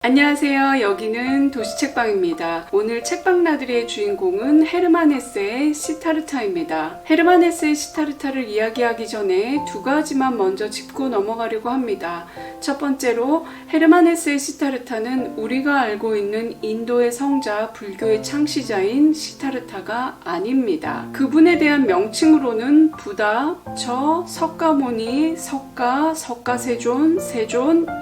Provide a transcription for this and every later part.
안녕하세요. 여기는 도시책방입니다. 오늘 책방 나들이의 주인공은 헤르만 헤세의 시타르타입니다. 헤르만 헤세의 시타르타를 이야기하기 전에 두 가지만 먼저 짚고 넘어가려고 합니다. 첫 번째로 헤르만 헤세의 시타르타는 우리가 알고 있는 인도의 성자, 불교의 창시자인 시타르타가 아닙니다. 그분에 대한 명칭으로는 부다, 저, 석가모니, 석가세존,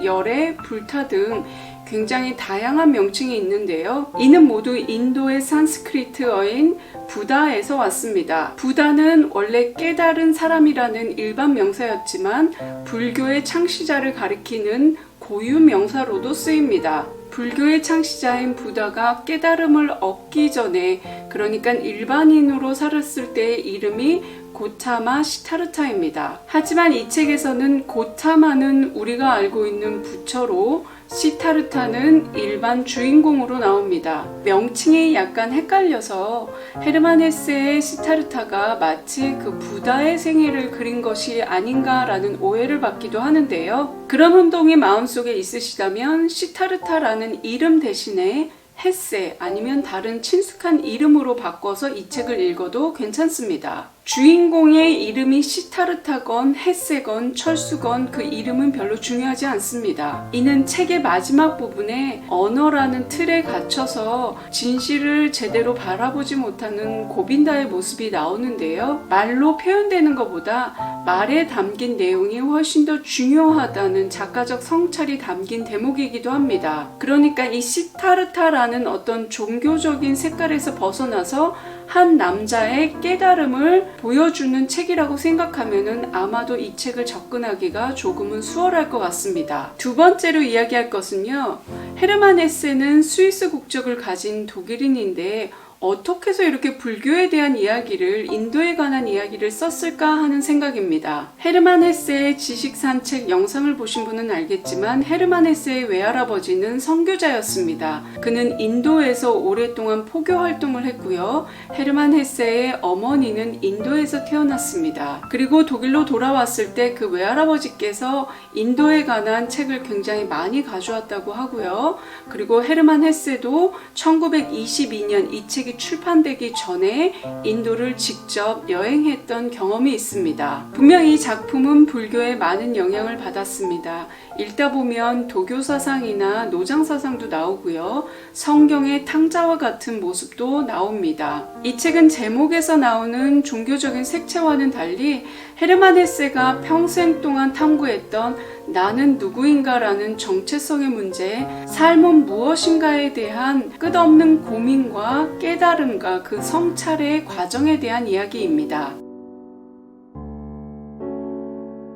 열애, 불타 등 굉장히 다양한 명칭이 있는데요. 이는 모두 인도의 산스크리트어인 부다에서 왔습니다. 부다는 원래 깨달은 사람이라는 일반 명사였지만 불교의 창시자를 가리키는 고유 명사로도 쓰입니다. 불교의 창시자인 부다가 깨달음을 얻기 전에, 그러니까 일반인으로 살았을 때의 이름이 고타마 시타르타입니다. 하지만 이 책에서는 고타마는 우리가 알고 있는 부처로 시타르타는 일반 주인공으로 나옵니다. 명칭이 약간 헷갈려서 헤르만 헤세의 시타르타가 마치 그 부다의 생애를 그린 것이 아닌가라는 오해를 받기도 하는데요. 그런 혼동이 마음속에 있으시다면 시타르타라는 이름 대신에 헤세 아니면 다른 친숙한 이름으로 바꿔서 이 책을 읽어도 괜찮습니다. 주인공의 이름이 시타르타건 헤세건 철수건 그 이름은 별로 중요하지 않습니다. 이는 책의 마지막 부분에 언어라는 틀에 갇혀서 진실을 제대로 바라보지 못하는 고빈다의 모습이 나오는데요. 말로 표현되는 것보다 말에 담긴 내용이 훨씬 더 중요하다는 작가적 성찰이 담긴 대목이기도 합니다. 그러니까 이 시타르타라는 어떤 종교적인 색깔에서 벗어나서 한 남자의 깨달음을 보여주는 책이라고 생각하면은 아마도 이 책을 접근하기가 조금은 수월할 것 같습니다. 두 번째로 이야기할 것은요. 헤르만 헤세는 스위스 국적을 가진 독일인인데 어떻게 해서 이렇게 불교에 대한 이야기를, 인도에 관한 이야기를 썼을까 하는 생각입니다. 헤르만 헤세의 지식산책 영상을 보신 분은 알겠지만 헤르만 헤세의 외할아버지는 선교자였습니다. 그는 인도에서 오랫동안 포교 활동을 했고요. 헤르만 헤세의 어머니는 인도에서 태어났습니다. 그리고 독일로 돌아왔을 때 그 외할아버지께서 인도에 관한 책을 굉장히 많이 가져왔다고 하고요. 그리고 헤르만 헤세도 1922년 이 책이 출판되기 전에 인도를 직접 여행했던 경험이 있습니다. 분명히 이 작품은 불교에 많은 영향을 받았습니다. 읽다 보면 도교 사상이나 노장 사상도 나오고요. 성경의 탕자와 같은 모습도 나옵니다. 이 책은 제목에서 나오는 종교적인 색채와는 달리 헤르만 헤세가 평생 동안 탐구했던 나는 누구인가라는 정체성의 문제, 삶은 무엇인가에 대한 끝없는 고민과 깨달음과 그 성찰의 과정에 대한 이야기입니다.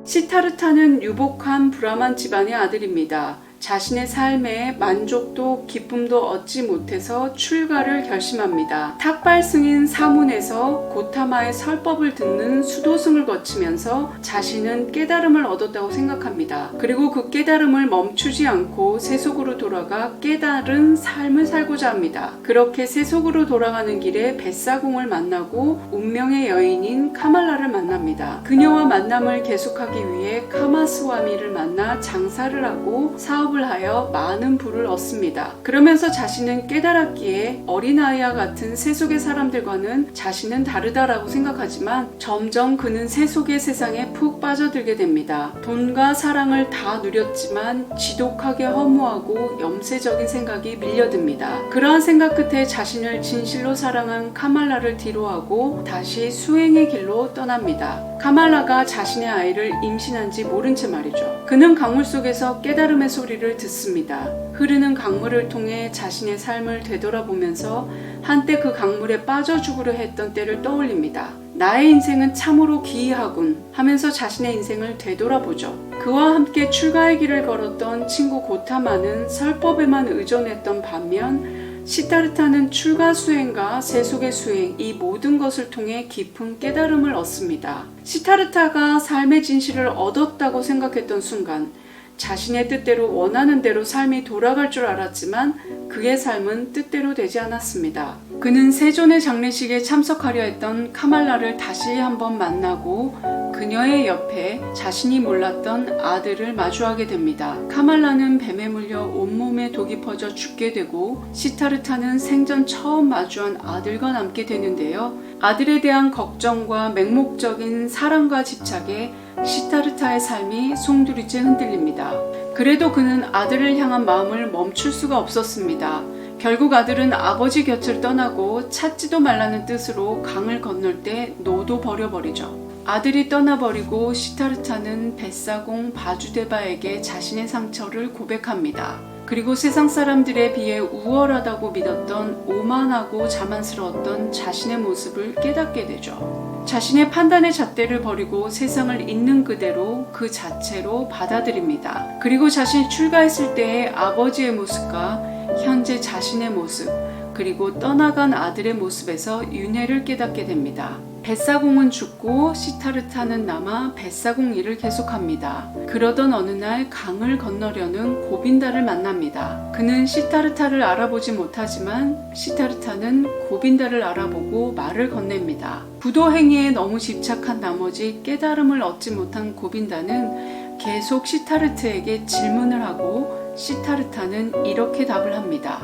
시타르타는 유복한 브라만 집안의 아들입니다. 자신의 삶에 만족도 기쁨도 얻지 못해서 출가를 결심합니다. 탁발 승인 사문에서 고타마의 설법을 듣는 수도승을 거치면서 자신은 깨달음을 얻었다고 생각합니다. 그리고 그 깨달음을 멈추지 않고 세속으로 돌아가 깨달은 삶을 살고자 합니다. 그렇게 세속으로 돌아가는 길에 뱃사공을 만나고 운명의 여인인 카말라를 만납니다. 그녀와 만남을 계속하기 위해 카마스와미를 만나 장사를 하고 사업을 하여 많은 부를 얻습니다. 그러면서 자신은 깨달았기에 어린아이와 같은 세속의 사람들과는 자신은 다르다라고 생각하지만 점점 그는 세속의 세상에 푹 빠져들게 됩니다. 돈과 사랑을 다 누렸지만 지독하게 허무하고 염세적인 생각이 밀려듭니다. 그러한 생각 끝에 자신을 진실로 사랑한 카말라를 뒤로하고 다시 수행의 길로 떠납니다. 카말라가 자신의 아이를 임신한지 모른 채 말이죠. 그는 강물 속에서 깨달음의 소리를 듣습니다. 흐르는 강물을 통해 자신의 삶을 되돌아보면서 한때 그 강물에 빠져 죽으려 했던 때를 떠올립니다. 나의 인생은 참으로 기이하군 하면서 자신의 인생을 되돌아보죠. 그와 함께 출가의 길을 걸었던 친구 고타마는 설법에만 의존했던 반면 시타르타는 출가 수행과 세속의 수행, 이 모든 것을 통해 깊은 깨달음을 얻습니다. 시타르타가 삶의 진실을 얻었다고 생각했던 순간 자신의 뜻대로 원하는 대로 삶이 돌아갈 줄 알았지만 그의 삶은 뜻대로 되지 않았습니다. 그는 세존의 장례식에 참석하려 했던 카말라를 다시 한번 만나고 그녀의 옆에 자신이 몰랐던 아들을 마주하게 됩니다. 카말라는 뱀에 물려 온몸에 독이 퍼져 죽게 되고 시타르타는 생전 처음 마주한 아들과 남게 되는데요. 아들에 대한 걱정과 맹목적인 사랑과 집착에 시타르타의 삶이 송두리째 흔들립니다. 그래도 그는 아들을 향한 마음을 멈출 수가 없었습니다. 결국 아들은 아버지 곁을 떠나고 찾지도 말라는 뜻으로 강을 건널 때 노도 버려버리죠. 아들이 떠나버리고 시타르타는 뱃사공 바주데바에게 자신의 상처를 고백합니다. 그리고 세상 사람들에 비해 우월하다고 믿었던 오만하고 자만스러웠던 자신의 모습을 깨닫게 되죠. 자신의 판단의 잣대를 버리고 세상을 있는 그대로 그 자체로 받아들입니다. 그리고 자신이 출가했을 때의 아버지의 모습과 현재 자신의 모습, 그리고 떠나간 아들의 모습에서 윤회를 깨닫게 됩니다. 뱃사공은 죽고 시타르타는 남아 뱃사공 일을 계속합니다. 그러던 어느 날 강을 건너려는 고빈다를 만납니다. 그는 시타르타를 알아보지 못하지만 시타르타는 고빈다를 알아보고 말을 건넵니다. 부도 행위에 너무 집착한 나머지 깨달음을 얻지 못한 고빈다는 계속 시타르트에게 질문을 하고 시타르타는 이렇게 답을 합니다.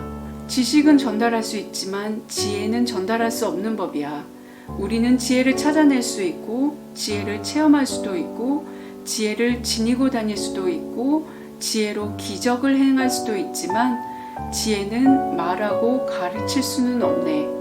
지식은 전달할 수 있지만 지혜는 전달할 수 없는 법이야. 우리는 지혜를 찾아낼 수 있고 지혜를 체험할 수도 있고 지혜를 지니고 다닐 수도 있고 지혜로 기적을 행할 수도 있지만 지혜는 말하고 가르칠 수는 없네.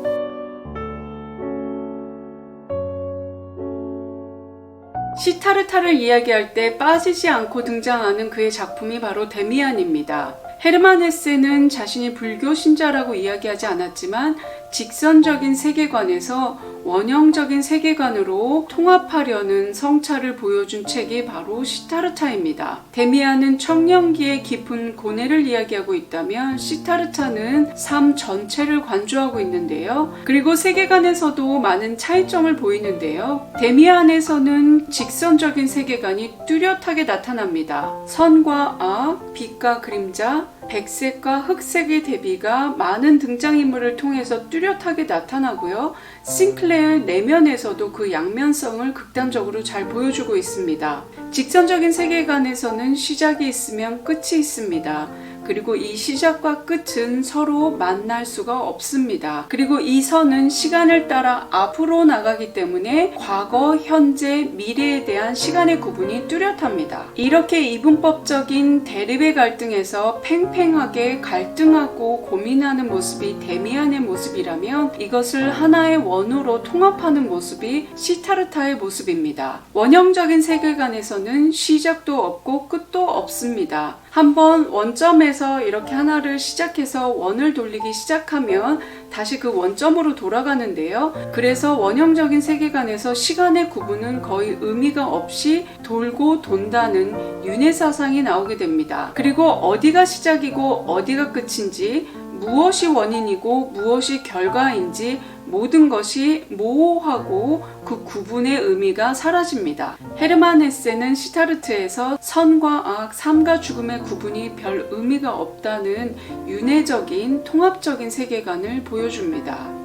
시타르타를 이야기할 때 빠지지 않고 등장하는 그의 작품이 바로 데미안입니다. 헤르만 헤세는 자신이 불교 신자라고 이야기하지 않았지만 직선적인 세계관에서 원형적인 세계관으로 통합하려는 성찰을 보여준 책이 바로 시타르타입니다. 데미안은 청년기의 깊은 고뇌를 이야기하고 있다면 시타르타는 삶 전체를 관조하고 있는데요. 그리고 세계관에서도 많은 차이점을 보이는데요. 데미안에서는 직선적인 세계관이 뚜렷하게 나타납니다. 선과 악, 빛과 그림자, 백색과 흑색의 대비가 많은 등장인물을 통해서 뚜렷하게 나타나고요. 싱클레어 내면에서도 그 양면성을 극단적으로 잘 보여주고 있습니다. 직선적인 세계관에서는 시작이 있으면 끝이 있습니다. 그리고 이 시작과 끝은 서로 만날 수가 없습니다. 그리고 이 선은 시간을 따라 앞으로 나가기 때문에 과거, 현재, 미래에 대한 시간의 구분이 뚜렷합니다. 이렇게 이분법적인 대립의 갈등에서 팽팽하게 갈등하고 고민하는 모습이 데미안의 모습이라면 이것을 하나의 원으로 통합하는 모습이 시타르타의 모습입니다. 원형적인 세계관에서는 시작도 없고 끝도 없습니다. 한번 원점에서 이렇게 하나를 시작해서 원을 돌리기 시작하면 다시 그 원점으로 돌아가는데요. 그래서 원형적인 세계관에서 시간의 구분은 거의 의미가 없이 돌고 돈다는 윤회 사상이 나오게 됩니다. 그리고 어디가 시작이고 어디가 끝인지, 무엇이 원인이고 무엇이 결과인지 모든 것이 모호하고 그 구분의 의미가 사라집니다. 헤르만 헤세는 시타르트에서 선과 악, 삶과 죽음의 구분이 별 의미가 없다는 윤회적인 통합적인 세계관을 보여줍니다.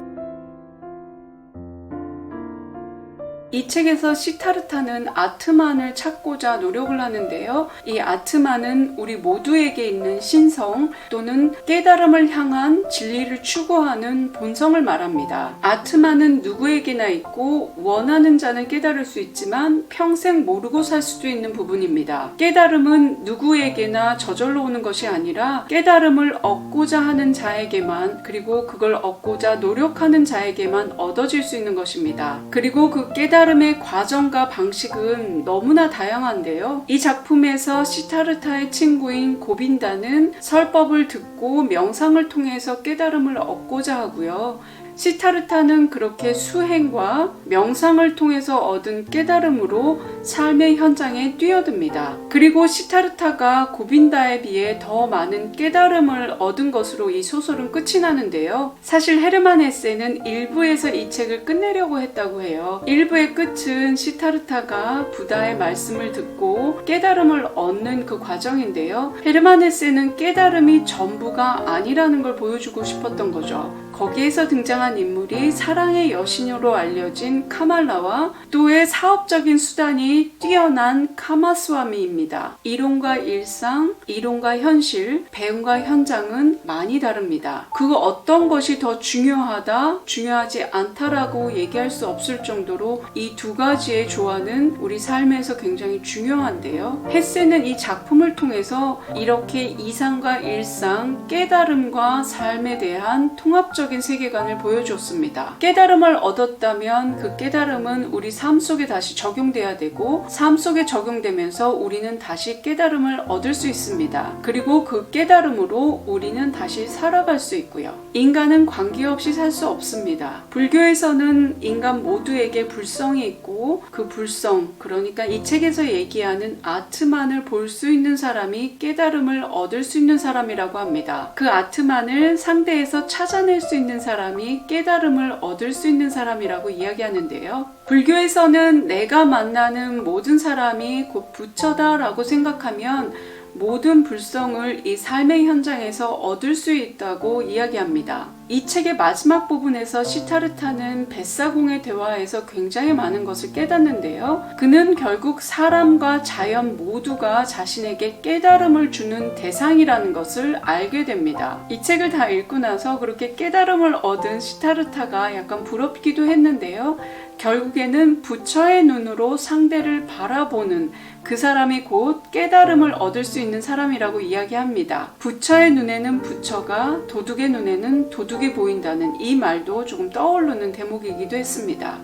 이 책에서 시타르타는 아트만을 찾고자 노력을 하는데요. 이 아트만은 우리 모두에게 있는 신성 또는 깨달음을 향한 진리를 추구하는 본성을 말합니다. 아트만은 누구에게나 있고 원하는 자는 깨달을 수 있지만 평생 모르고 살 수도 있는 부분입니다. 깨달음은 누구에게나 저절로 오는 것이 아니라 깨달음을 얻고자 하는 자에게만, 그리고 그걸 얻고자 노력하는 자에게만 얻어질 수 있는 것입니다. 그리고 그 깨달음의 과정과 방식은 너무나 다양한데요. 이 작품에서 시타르타의 친구인 고빈다는 설법을 듣고 명상을 통해서 깨달음을 얻고자 하고요. 시타르타는 그렇게 수행과 명상을 통해서 얻은 깨달음으로 삶의 현장에 뛰어듭니다. 그리고 시타르타가 고빈다에 비해 더 많은 깨달음을 얻은 것으로 이 소설은 끝이 나는데요. 사실 헤르만 헤세는 1부에서 이 책을 끝내려고 했다고 해요. 1부의 끝은 시타르타가 부다의 말씀을 듣고 깨달음을 얻는 그 과정인데요. 헤르만 헤세는 깨달음이 전부가 아니라는 걸 보여주고 싶었던 거죠. 거기에서 등장한 등장한 인물이 사랑의 여신으로 알려진 카말라와 또의 사업적인 수단이 뛰어난 카마스와미입니다. 이론과 일상, 이론과 현실, 배움과 현장은 많이 다릅니다. 그 어떤 것이 더 중요하다, 중요하지 않다라고 얘기할 수 없을 정도로 이 두 가지의 조화는 우리 삶에서 굉장히 중요한데요. 헤세는 이 작품을 통해서 이렇게 이상과 일상, 깨달음과 삶에 대한 통합적인 세계관을 보여줬습니다. 깨달음을 얻었다면 그 깨달음은 우리 삶 속에 다시 적용돼야 되고, 삶 속에 적용되면서 우리는 다시 깨달음을 얻을 수 있습니다. 그리고 그 깨달음으로 우리는 다시 살아갈 수 있고요. 인간은 관계없이 살 수 없습니다. 불교에서는 인간 모두에게 불성이 있고, 그 불성, 그러니까 이 책에서 얘기하는 아트만을 볼 수 있는 사람이 깨달음을 얻을 수 있는 사람이라고 합니다. 그 아트만을 상대에서 찾아낼 수 있는 사람이 깨달음을 얻을 수 있는 사람이라고 이야기하는데요. 불교에서는 내가 만나는 모든 사람이 곧 부처다라고 생각하면 모든 불성을 이 삶의 현장에서 얻을 수 있다고 이야기합니다. 이 책의 마지막 부분에서 시타르타는 뱃사공의 대화에서 굉장히 많은 것을 깨닫는데요. 그는 결국 사람과 자연 모두가 자신에게 깨달음을 주는 대상이라는 것을 알게 됩니다. 이 책을 다 읽고 나서 그렇게 깨달음을 얻은 시타르타가 약간 부럽기도 했는데요. 결국에는 부처의 눈으로 상대를 바라보는 그 사람이 곧 깨달음을 얻을 수 있는 사람이라고 이야기합니다. 부처의 눈에는 부처가, 도둑의 눈에는 도둑이 보인다는 이 말도 조금 떠오르는 대목이기도 했습니다.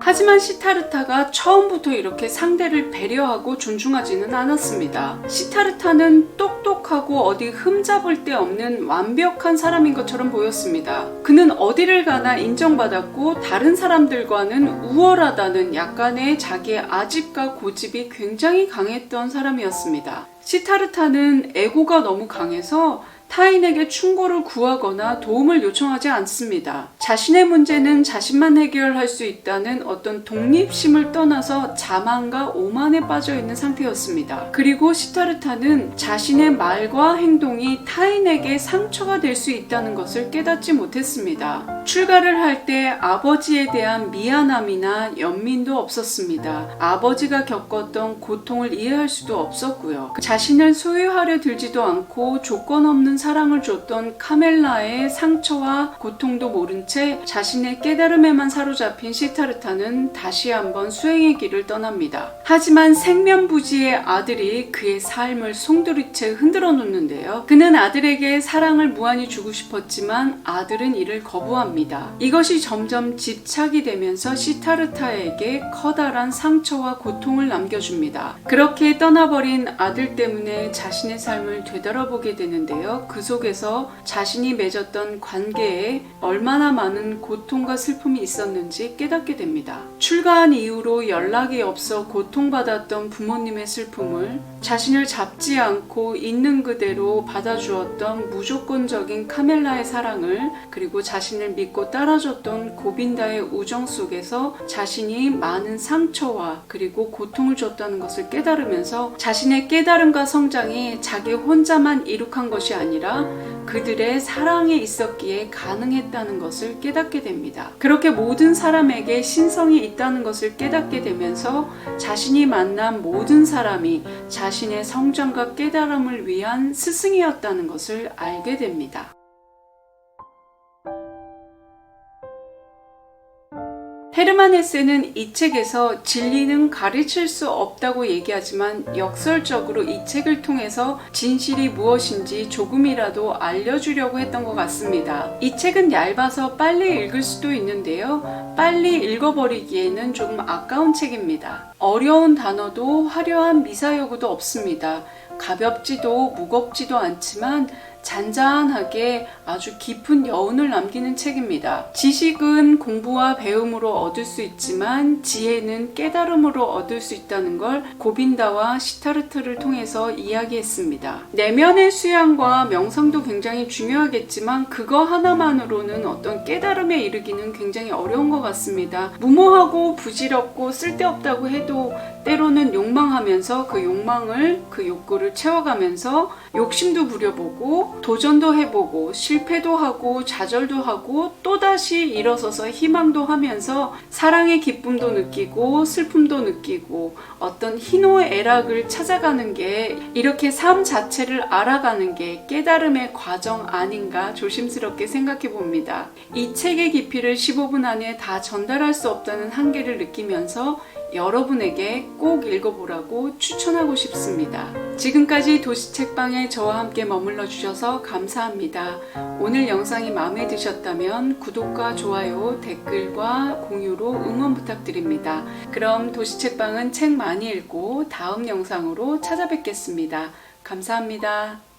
하지만 시타르타가 처음부터 이렇게 상대를 배려하고 존중하지는 않았습니다. 시타르타는 똑똑하고 어디 흠잡을 데 없는 완벽한 사람인 것처럼 보였습니다. 그는 어디를 가나 인정받았고 다른 사람들과는 우월하다는 약간의 자기의 아집과 고집이 굉장히 강했던 사람이었습니다. 시타르타는 에고가 너무 강해서 타인에게 충고를 구하거나 도움을 요청하지 않습니다. 자신의 문제는 자신만 해결할 수 있다는 어떤 독립심을 떠나서 자만과 오만에 빠져 있는 상태였습니다. 그리고 시타르타는 자신의 말과 행동이 타인에게 상처가 될 수 있다는 것을 깨닫지 못했습니다. 출가를 할 때 아버지에 대한 미안함이나 연민도 없었습니다. 아버지가 겪었던 고통을 이해할 수도 없었고요. 자신을 소유하려 들지도 않고 조건 없는 사랑을 줬던 카멜라의 상처와 고통도 모른 채 자신의 깨달음에만 사로잡힌 시타르타는 다시 한번 수행의 길을 떠납니다. 하지만 생면부지의 아들이 그의 삶을 송두리째 흔들어 놓는데요. 그는 아들에게 사랑을 무한히 주고 싶었지만 아들은 이를 거부합니다. 이것이 점점 집착이 되면서 시타르타에게 커다란 상처와 고통을 남겨줍니다. 그렇게 떠나버린 아들 때문에 자신의 삶을 되돌아보게 되는데요. 그 속에서 자신이 맺었던 관계에 얼마나 많은 고통과 슬픔이 있었는지 깨닫게 됩니다. 출가한 이후로 연락이 없어 고통받았던 부모님의 슬픔을, 자신을 잡지 않고 있는 그대로 받아주었던 무조건적인 카멜라의 사랑을, 그리고 자신을 믿고 따라줬던 고빈다의 우정 속에서 자신이 많은 상처와 그리고 고통을 줬다는 것을 깨달으면서 자신의 깨달음과 성장이 자기 혼자만 이룩한 것이 아니라 그들의 사랑에 있었기에 가능했다는 것을 깨닫게 됩니다. 그렇게 모든 사람에게 신성이 있다는 것을 깨닫게 되면서 자신이 만난 모든 사람이 자신의 성장과 깨달음을 위한 스승이었다는 것을 알게 됩니다. 헤르만 헤세는 이 책에서 진리는 가르칠 수 없다고 얘기하지만 역설적으로 이 책을 통해서 진실이 무엇인지 조금이라도 알려주려고 했던 것 같습니다. 이 책은 얇아서 빨리 읽을 수도 있는데요. 빨리 읽어버리기에는 조금 아까운 책입니다. 어려운 단어도 화려한 미사여구도 없습니다. 가볍지도 무겁지도 않지만 잔잔하게 아주 깊은 여운을 남기는 책입니다. 지식은 공부와 배움으로 얻을 수 있지만 지혜는 깨달음으로 얻을 수 있다는 걸 고빈다와 시타르트를 통해서 이야기했습니다. 내면의 수양과 명상도 굉장히 중요하겠지만 그거 하나만으로는 어떤 깨달음에 이르기는 굉장히 어려운 것 같습니다. 무모하고 부질없고 쓸데없다고 해도 때로는 욕망하면서 그 욕망을, 그 욕구를 채워가면서 욕심도 부려보고 도전도 해보고 실패도 하고 좌절도 하고 또다시 일어서서 희망도 하면서 사랑의 기쁨도 느끼고 슬픔도 느끼고 어떤 희노애락을 찾아가는 게 이렇게 삶 자체를 알아가는 게 깨달음의 과정 아닌가 조심스럽게 생각해 봅니다. 이 책의 깊이를 15분 안에 다 전달할 수 없다는 한계를 느끼면서 여러분에게 꼭 읽어보라고 추천하고 싶습니다. 지금까지 도시책방에 저와 함께 머물러 주셔서 감사합니다. 오늘 영상이 마음에 드셨다면 구독과 좋아요, 댓글과 공유로 응원 부탁드립니다. 그럼 도시책방은 책 많이 읽고 다음 영상으로 찾아뵙겠습니다. 감사합니다.